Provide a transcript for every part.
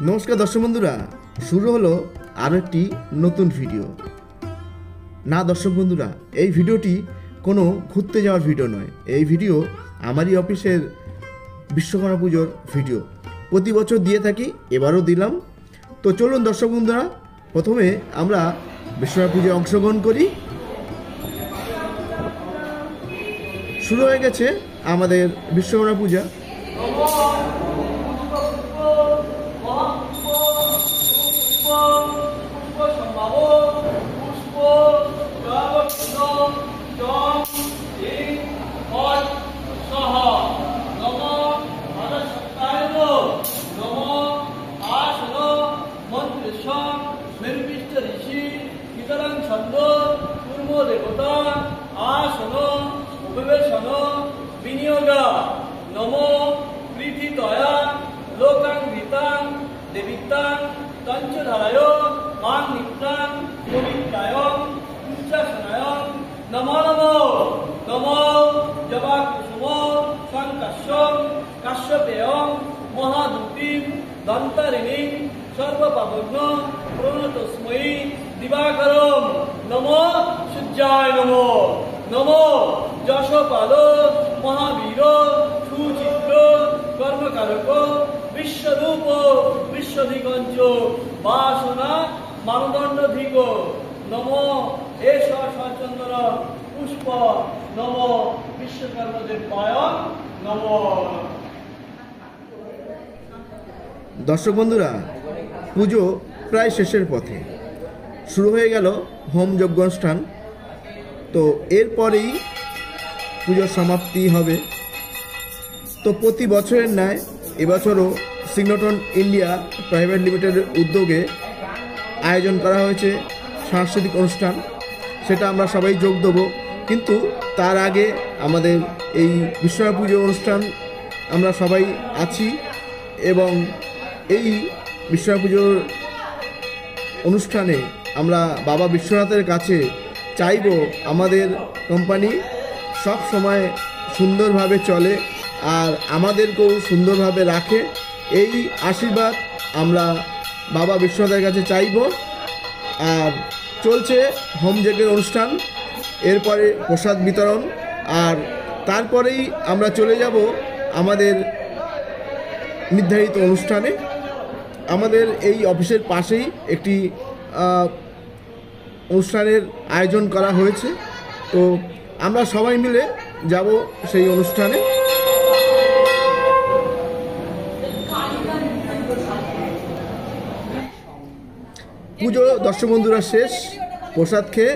নমস্কার দর্শক বন্ধুরা, শুরু হলো আরও একটি নতুন ভিডিও। না দর্শক বন্ধুরা, এই ভিডিওটি কোনো ঘুরতে যাওয়ার ভিডিও নয়। এই ভিডিও আমারই অফিসের বিশ্বকর্মা পুজোর ভিডিও। প্রতি বছর দিয়ে থাকি, এবারও দিলাম। তো চলুন দর্শক বন্ধুরা, প্রথমে আমরা বিশ্বকর্মা পুজোয় অংশগ্রহণ করি। শুরু হয়ে গেছে আমাদের বিশ্বকর্মা পূজা। নমো প্রীতিতয়া লোকাঙ্গিতাং দেবিতাং তঞ্চধারায় মাং নিত্যাং পবিত্রায়ং উচ্চাসনায়ং নমো নমো নমো জবাকুসুম সংকাশ্যং কাশ্যপেয়ং মহাদূতিং দন্তরিণীং সর্বপাবগ্ন প্রণতস্মৈ দিবাকরং নমো সূর্যায় নমো নমো যশপাল মহাবীর সুচিত্র কর্মকারক বিশ্বরূপ বিশ্বদিগঞ্জ বাসনা মানদণ্ডধিক নমো এষ সচন্দন পুষ্প নমো বিশ্বকর্মদেবায় নমো। দর্শক বন্ধুরা, পুজো প্রায় শেষের পথে। শুরু হয়ে গেল হোম যজ্ঞ অনুষ্ঠান। তো এরপরেই পুজোর সমাপ্তি হবে। তো প্রতি বছরের ন্যায় এবছরও সিগনোটন ইন্ডিয়া প্রাইভেট লিমিটেডের উদ্যোগে আয়োজন করা হয়েছে সাংস্কৃতিক অনুষ্ঠান। সেটা আমরা সবাই যোগ দেবো, কিন্তু তার আগে আমাদের এই বিশ্বকর্মা পুজো অনুষ্ঠান আমরা সবাই আছি, এবং এই বিশ্বকর্মা পুজোর অনুষ্ঠানে আমরা বাবা বিশ্বনাথের কাছে চাইব আমাদের কোম্পানি সব সময় সুন্দরভাবে চলে আর আমাদেরকেও সুন্দরভাবে রাখে। এই আশীর্বাদ আমরা বাবা বিশ্বনাথের কাছে চাইব। আর চলছে হোম যজ্ঞের অনুষ্ঠান, এরপরে প্রসাদ বিতরণ, আর তারপরেই আমরা চলে যাব আমাদের নির্ধারিত অনুষ্ঠানে। আমাদের এই অফিসের পাশেই একটি অনুষ্ঠানের আয়োজন করা হয়েছে। তো আমরা সবাই মিলে যাব সেই অনুষ্ঠানে। পুজো দর্শক বন্ধুরা শেষ, প্রসাদ খেয়ে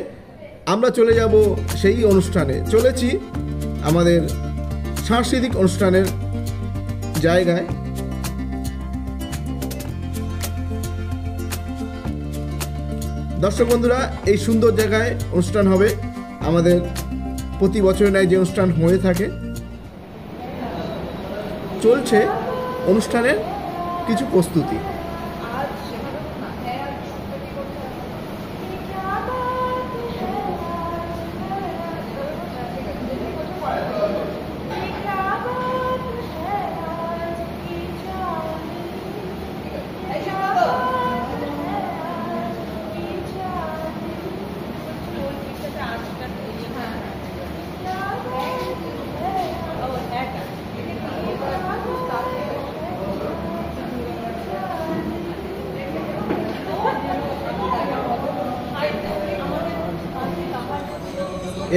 আমরা চলে যাব সেই অনুষ্ঠানে। চলেছি আমাদের সাংস্কৃতিক অনুষ্ঠানের জায়গায়। দর্শক বন্ধুরা, এই সুন্দর জায়গায় অনুষ্ঠান হবে আমাদের প্রতি বছরের ন্যায় যে অনুষ্ঠান হয়ে থাকে। চলছে অনুষ্ঠানের কিছু প্রস্তুতি।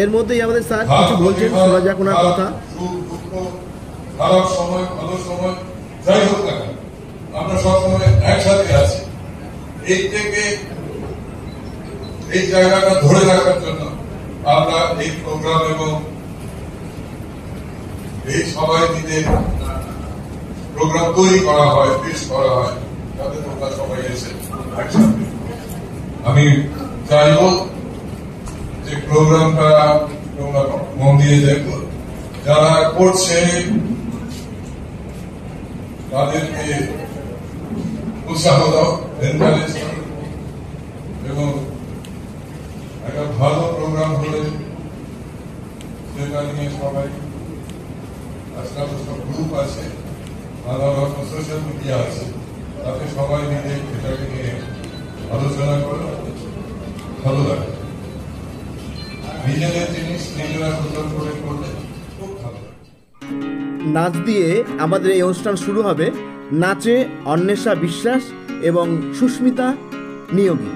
এর মধ্যেই আমাদের স্যার কিছু বলছেন, শোনা যাক ওনার কথা। খারাপ সময়, ভালো সময়, যাই হোক না কেন, আমরা সবসময় একসাথে আছি। এই থেকে এই জায়গাটা ধরে রাখার জন্য আমরা এই প্রোগ্রাম এবং এই সবাই মিলে প্রোগ্রাম তৈরি করা হয়, পেশ করা হয়, যাতে তোমরা সবাই এসে একসাথে। আমি চাইব যে প্রোগ্রামটা তোমরা মন দিয়ে দেখো, যারা করছে তাদেরকে উৎসাহ দাও, এনকারেজ করো, এবং একটা ভালো প্রোগ্রাম হলে সেটা নিয়ে সবাই আজকাল তো সব গ্রুপ আছে, আলাদা সোশ্যাল মিডিয়া আছে, তাতে সবাই মিলে এটাকে নিয়ে আলোচনা করে ভালো লাগে। নিজেদের জিনিস নিজেরা সুন্দর করে করলে খুব ভালো লাগে। নাচ দিয়ে আমাদের এই অনুষ্ঠান শুরু হবে। নাচে অন্বেষা বিশ্বাস এবং সুস্মিতা নিয়োগী।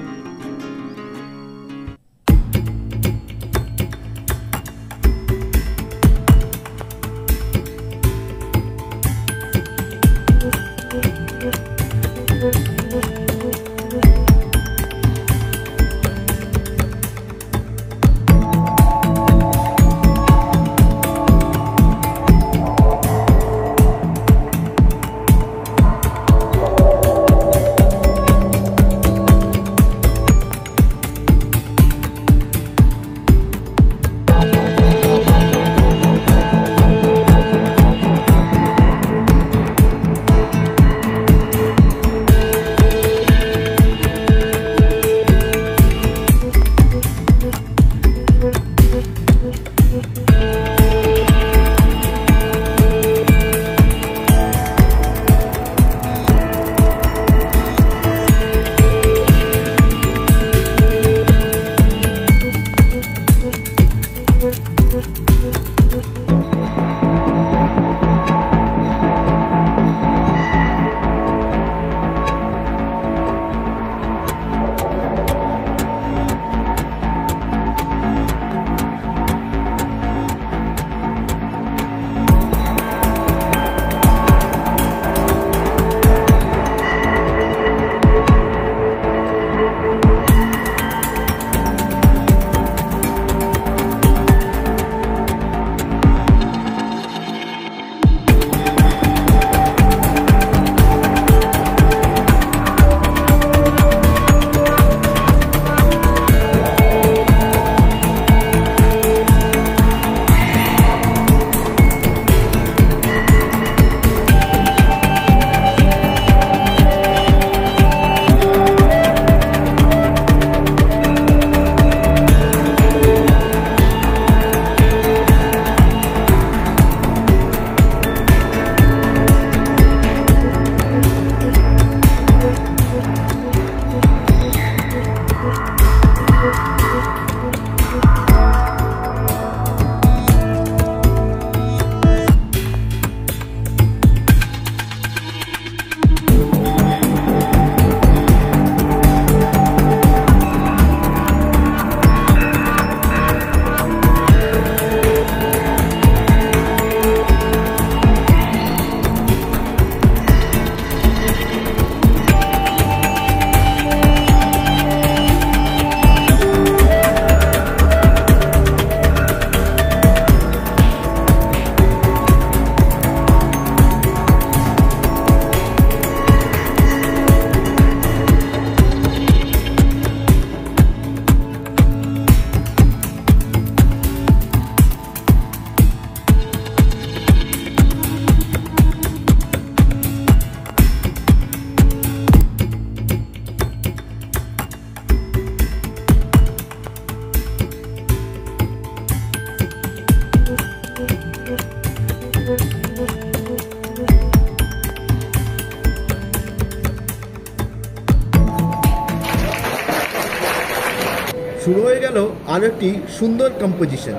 শুরু হয়ে গেল আরো একটি সুন্দর কম্পোজিশন।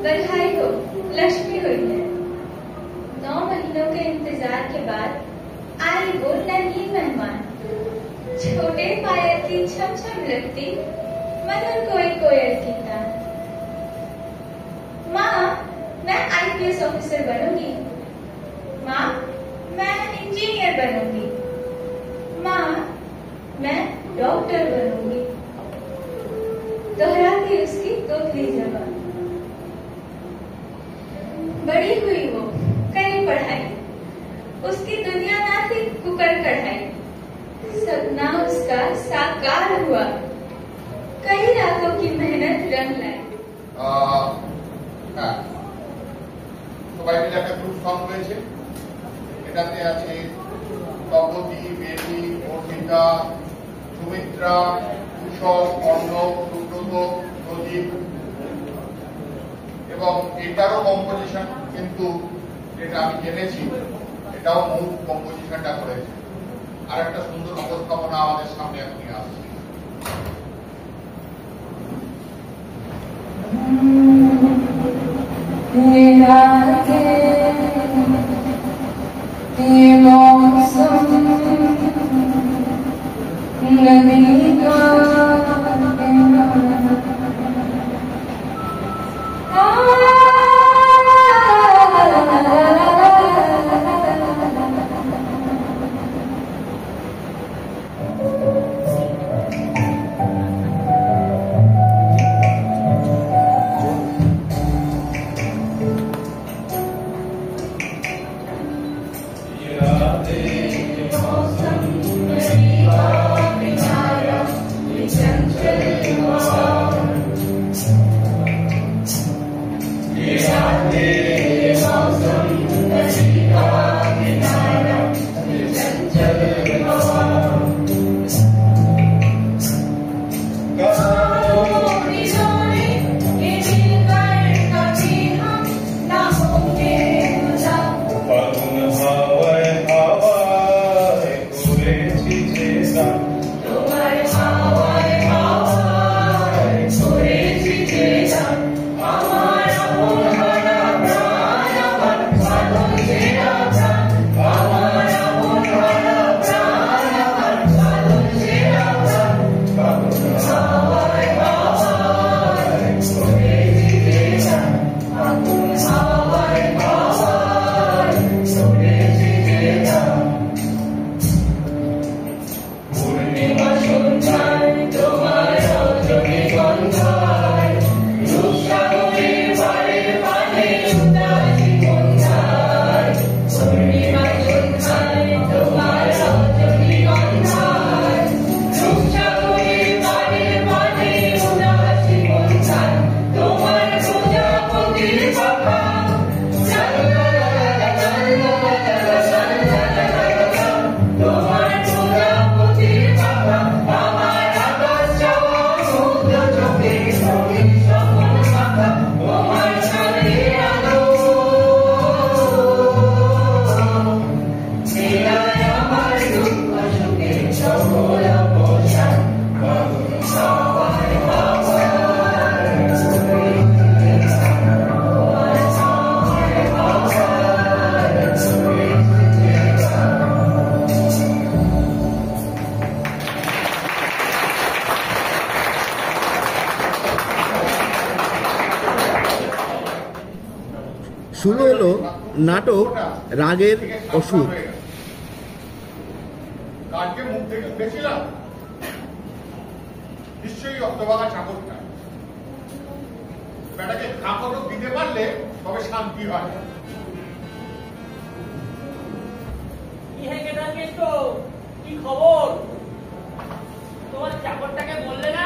बधाई हो, लक्ष्मी हुई है। 9 महीनों के इंतजार के बाद आए वो नन्ही मेहमान। छोटे पायल की छम छम लगती मधुर कोई कोयल की तान। माँ, मैं IPS ऑफिसर बनूंगी। माँ, मैं इंजीनियर बनूंगी। माँ, मैं डॉक्टर बनूंगी। दोहराती उसकी दोगली जबान। बड़ी हुई वो, करी पढ़ाई, उसकी दुनिया ना थी कुकर कढ़ाई। सपना उसका साकार हुआ, कई रातों की मेहनत रंग लाई। সবাই মিলে একটা গ্রুপ ফর্ম হয়েছে। এটাতে আছে তপতি, বেটি, অর্পিতা, সুমিত্রা, কুশল, অর্ণব, সুব্রত, প্রদীপ এবং এটারও কম্পোজিশন কিন্তু যেটা আমি জেনেছি এটাও মূল কম্পোজিশনটা করেছে। আর একটা সুন্দর উপস্থাপনা আমাদের সামনে এখনই আসছে। শুরু হলো নাটক রাগের অসুর। কালকে মুখ থেকে উঠেছিলাম নিশ্চয়ই অক্টোবাগা চাকরটা বেটাকে খাপড় দিতে পারলে তবে শান্তি হয়। কি খবর? তোমার চাকরটাকে বললে না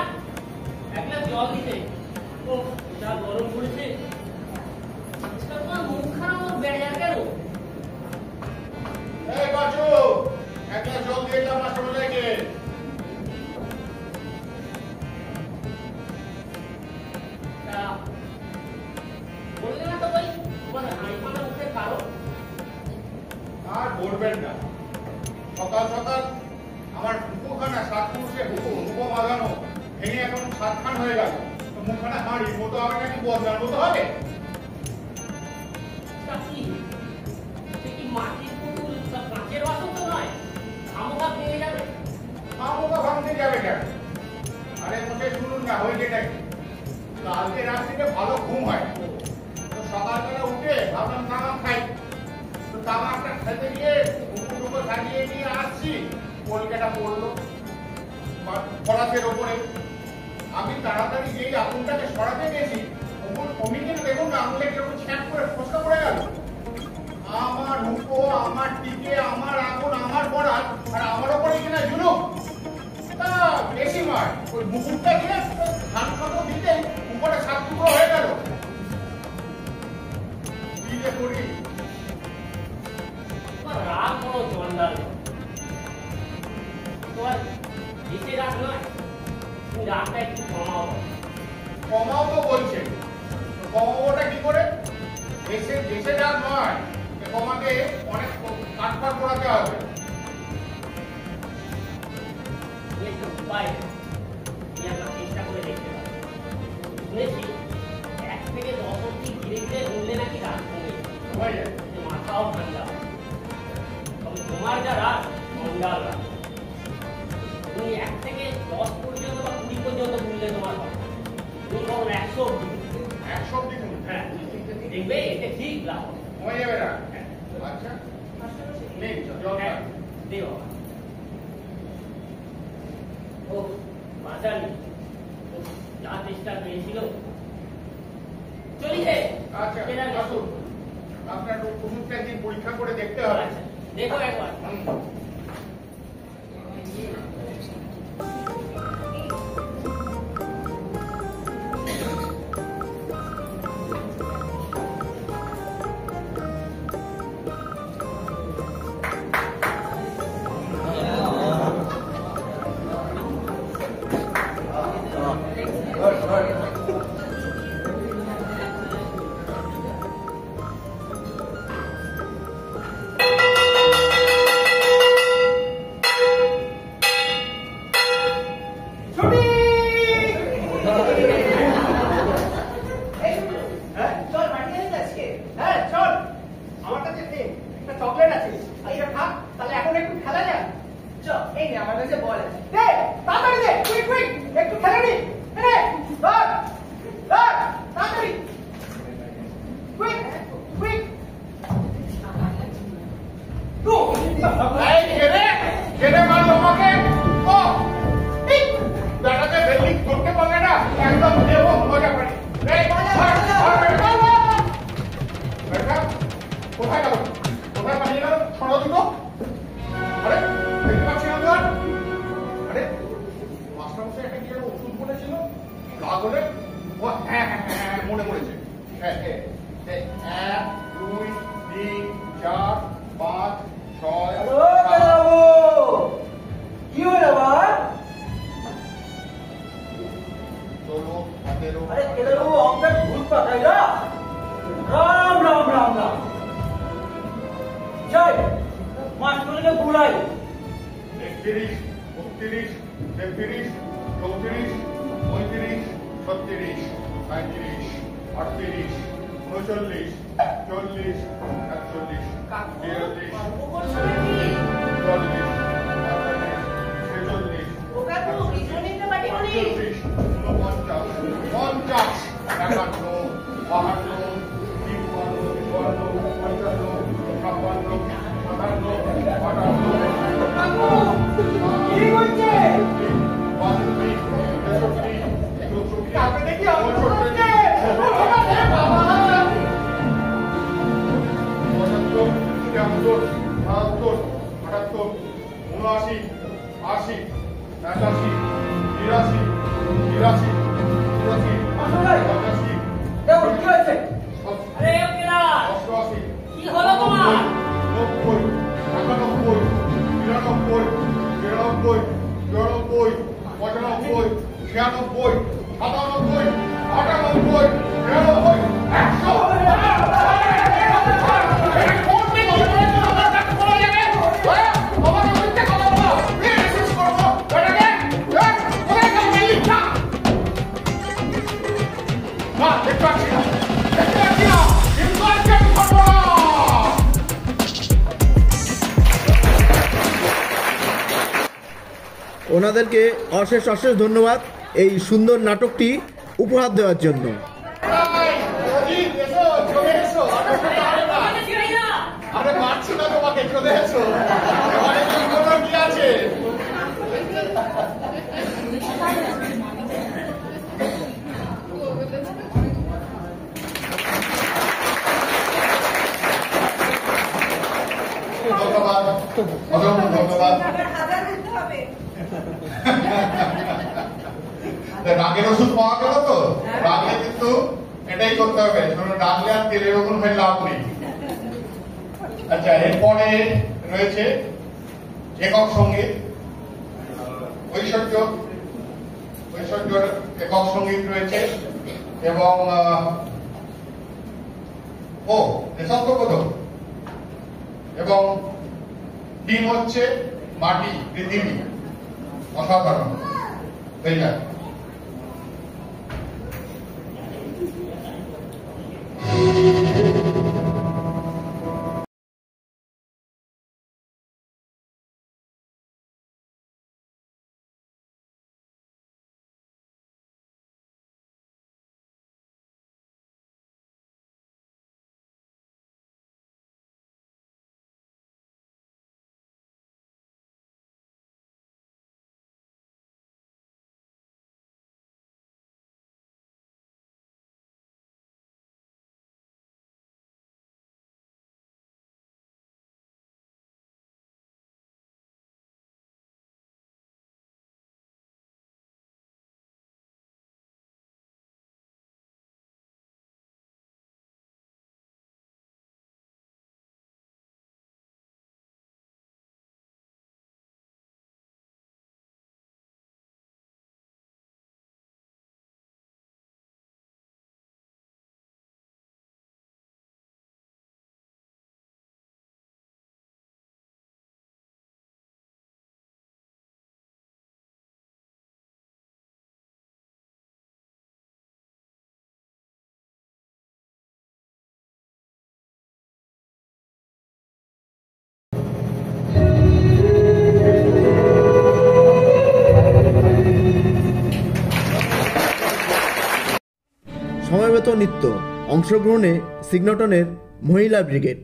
এক গ্লাস জল দিতে? ও যা গরম পড়েছে। তোমার মুখখানা আমার বেড়ে যাবে কেন? এই বাচু, এক গ্লাস জল দিয়ে যা মাস্টারমশাইকে। বললে না তো ভাই তোমার হাইপানা উঠে কারণ? আর বলবেন না, সকাল সকাল আমার মুখখানা সাত পুরুষে হুকো বাঁধানো ভেঙে এখন সাতখান হয়ে গেল। মুখখানা হাঁড়ির মতো হবে নাকি বদলার মতো হবে? মাটির পুতুল কাঁচের বাসন তো নয়, খামোখা ভেঙে যাবে। খামোখা ভাঙতে যাবে কেন? আরে মোটে শুনুন না, হয়েছেটা কি? কালকে রাত্রিতে ভালো ঘুম হয়, তো সকালবেলা উঠে ভাবলাম তামাক খাই। তো তামাকটা খেতে গিয়ে উপর সাজিয়ে নিয়ে আসছি, কলকাতা পড়লো ফরাসের ওপরে। আমি তাড়াতাড়ি যেই আগুনটাকে সরাতে গেছি, অমিকে দেখুন না আঙুলে কেমন ছ্যাঁক করে ফসকা পড়ে গেল। আমার হুকো, আমার টিকে, আমার আগুন, আমার পড়ার, আর আমার ওপরে কিনা জুলুম। তা বেশি নয়, ওই মুকুটটা দিয়ে হাত খাতো দিতে উপরে সাত টুকরো হয়ে গেল। কি যে করি? রাগ বড় জন্ডাল। তোমার দিতে রাগ নয়, তুমি রাগটা একটু কমাও। কমাও তো বলছে, কমাবোটা কি করে? দেশে যা নয় কমাতে অনেক কাটপাট করাতে হবে। উপায় চেষ্টা করে দেখতে পারি। শুনেছি 1 থেকে 10 অব্দি ধীরে ধীরে গুনলে নাকি রাত কমে যায়, মাথাও ঠান্ডা। তবে তোমার যা রাত মন্ডাল রাত, তুমি 1 থেকে 10 পর্যন্ত বা 20 পর্যন্ত গুনলে তোমার হবে। তুমি বরং 100 অব্দি 100 অব্দি গুণ। হ্যাঁ, দেখবে এতে ঠিক লাভ হয়ে যাবে না? আচ্ছা নেই জল হ্যাঁ দেব। ও বাজানি যা চেষ্টা পেয়েছিল চলিছে। আচ্ছা আসুন, আপনার ওষুধটা একদিন পরীক্ষা করে দেখতে হবে। আচ্ছা দেখো একবার। মনে পড়েছে। 1 2 3 4 5 6 কি হলো বাবা? 16 17 আরে কেদার বাবু অঙ্কের ভূত পাকাই না। রাম রাম রাম রাম। জয় মাস্টারকে বুড়াই। 31 32 33 34 35 36 37 38 39 40 41 কি হলো তোমার? ওনাদেরকে অশেষ অশেষ ধন্যবাদ এই সুন্দর নাটকটি উপহার দেওয়ার জন্য। আরে মারছি না তোমাকে, চলে এসো। অনেক কি আছে? ধন্যবাদ, অসংখ্য ধন্যবাদ। রাগের ওষুধ পাওয়া গেল তো? রাগলে কিন্তু এটাই করতে হবে, রাগলে আর তেলের ওপর হয়ে লাভ নেই। আচ্ছা, এরপরে রয়েছে একক সঙ্গীত, ঐশ্বর্য একক সঙ্গীত রয়েছে এবং ও দেশাত্মক এবং টিম হচ্ছে মাটি পৃথিবী অসাধারণ তাই না? সময়মত নৃত্য, অংশগ্রহণে সিগনটনের মহিলা ব্রিগেড।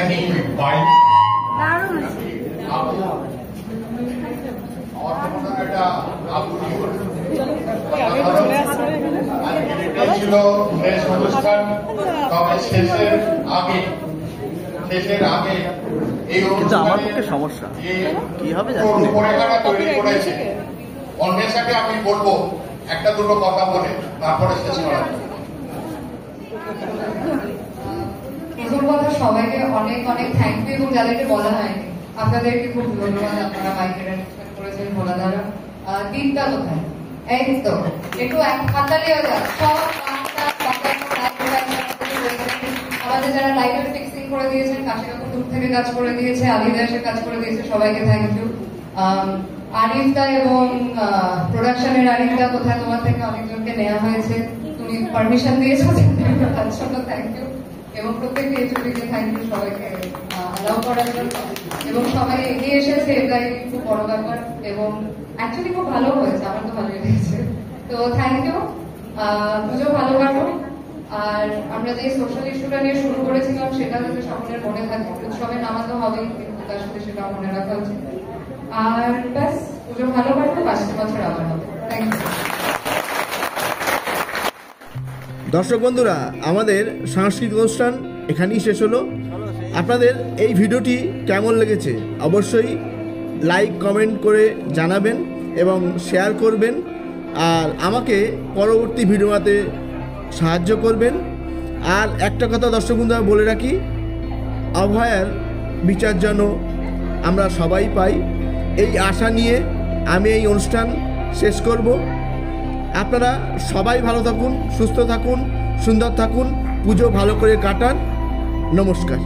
একটা কি পাই দারুণ আছে। আপু আমার তো মনে হয় এটা আপু এটাই ছিল শেষ অনুষ্ঠান। তবে শেষের আগে এই আমার পক্ষে সমস্যা কি হবে রূপরেখাটা তৈরি করেছে। অন্বেষাকে আমি বলবো একটা দুটো কথা বলে তারপরে শেষ করা। প্রথম কথা, সবাইকে অনেক অনেক থ্যাংক ইউ, এবং যাদেরকে বলা হয়নি আপনাদেরকে খুব ধন্যবাদ। আপনারা মাইকের অ্যারেঞ্জমেন্ট করেছেন ভোলা দ্বারা। দীপটা কোথায়? এই তো একটু হাততালি হয়ে যাক। সব আমাদের যারা লাইটের ফিক্সিং করে দিয়েছেন, কাশি কাকুর দূর থেকে কাজ করে দিয়েছে, আলিদা এসে কাজ করে দিয়েছে, সবাইকে থ্যাংক ইউ। আরিফদা এবং প্রোডাকশনের আরিফদা কোথায়? তোমার থেকে অনেকজনকে নেওয়া হয়েছে, তুমি পারমিশন দিয়েছো, তার জন্য থ্যাংক ইউ। এবং প্রত্যেককে এইচওডিকে থ্যাংক ইউ, সবাইকে অ্যালাউ করার জন্য। এবং সবাই এগিয়ে এসেছে, এটাই খুব বড় ব্যাপার। এবং অ্যাকচুয়ালি খুব ভালো হয়েছে, আমার তো ভালোই লেগেছে। তো থ্যাংক ইউ। পুজো ভালো কাটো। আর আমরা যে সোশ্যাল ইস্যুটা নিয়ে শুরু করেছিলাম সেটা যাতে সকলের মনে থাকে। উৎসবে নামাতে হবে কিন্তু তার সাথে সেটা মনে রাখা উচিত। আর ব্যাস, পুজো ভালো কাটো, 5 বছর আবার হবে। Thank you. দর্শক বন্ধুরা, আমাদের সাংস্কৃতিক অনুষ্ঠান এখানেই শেষ হলো। আপনাদের এই ভিডিওটি কেমন লেগেছে অবশ্যই লাইক কমেন্ট করে জানাবেন এবং শেয়ার করবেন। আর আমাকে পরবর্তী ভিডিওতে সাহায্য করবেন। আর একটা কথা দর্শক বন্ধুরা বলে রাখি, অভয়ার বিচার যেন আমরা সবাই পাই, এই আশা নিয়ে আমি এই অনুষ্ঠান শেষ করব। আপনারা সবাই ভালো থাকুন, সুস্থ থাকুন, সুন্দর থাকুন, পুজো ভালো করে কাটান। নমস্কার।